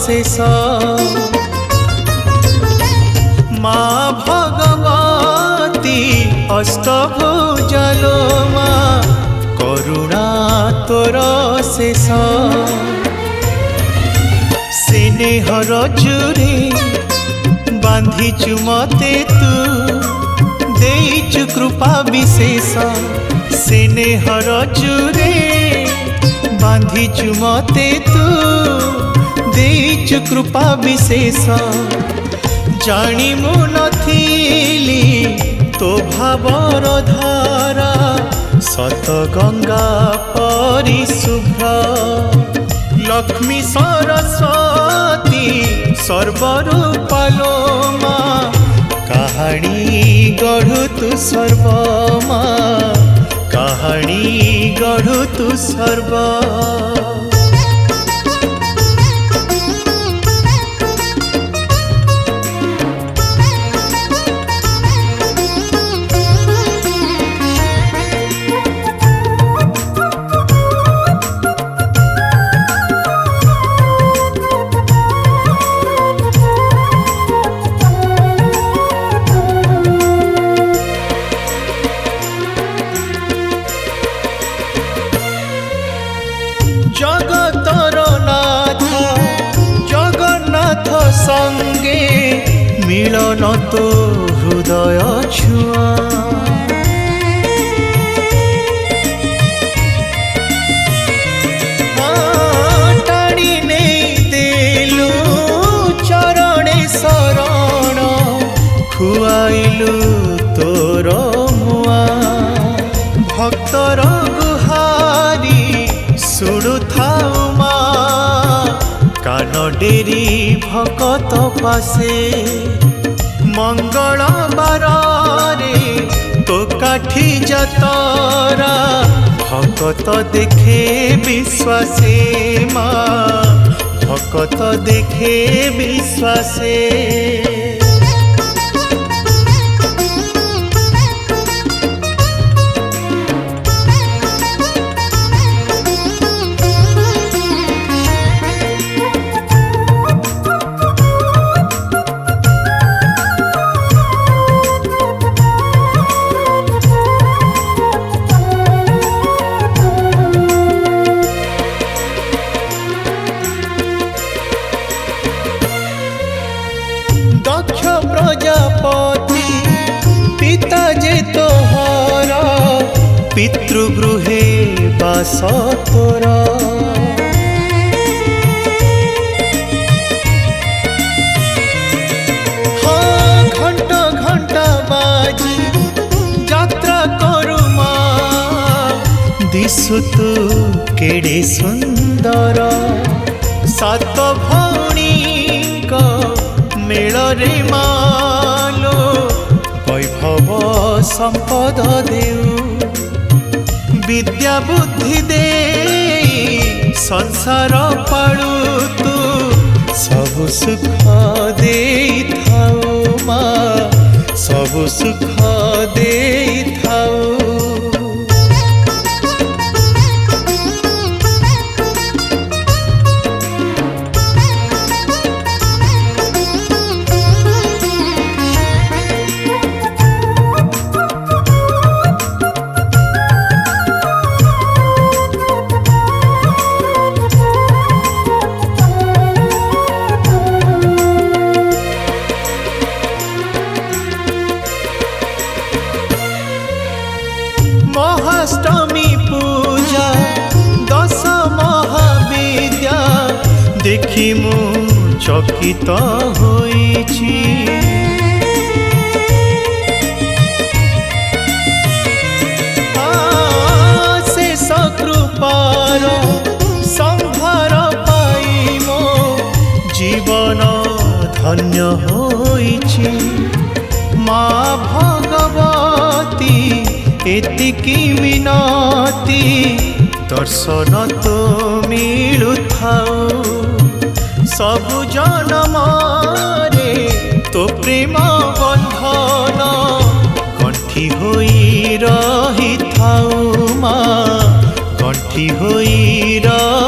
शेष माँ भगवती अष्टभुजलो माँ करुणा तोर शेष स्नेहर जुरे बांधिचु मते तू देइचु कृपा विशेष स्नेहर जुरे बांधिचु मते तू देइचु कृपा विशेष जानी मु नथिली तो भावर धारा सत गंगा परिशुभ्र लक्ष्मी सरस्वती सर्वरूपालो माँ कहानी गढ़ु तु सर्व माँ कहानी गढ़ु तु सर्व जगतर नाथ जगन्नाथ संगे मिलन तो हृदय छुआ टाणी नहीं देलु चरणे शरण खुआइलु तोर मुआ भक्तर गुहारी सुनु थाउ माँ कान डेरी भकत पासे मंगल बारे तो काठी जतरा भकत देखे विश्वासे माँ भकत देखे विश्वासे दक्ष प्रजापति पिता जे तोहर पितृगृहे बास तोर हाँ घंट घंटा बाजी यात्रा करू माँ दिशु तू केड़े सुंदर सात भौणी मेलरे मालो वैभव संपद देउ विद्या बुद्धि दे संसार पालु तू सब सुख दे थाउ माँ सब सुख दे थाउ महाष्टमी पूजा दश महाविद्या देखी मु चकित होइछि शेष कृपार संभार पाई मो जीवन धन्य होइछि माँ भगवती एतिकी मिनती दर्शन तो मिलु थाउ सबु जन्म रे तो प्रेम बंधन कंठी होई रही थाउ माँ कंठी होई रही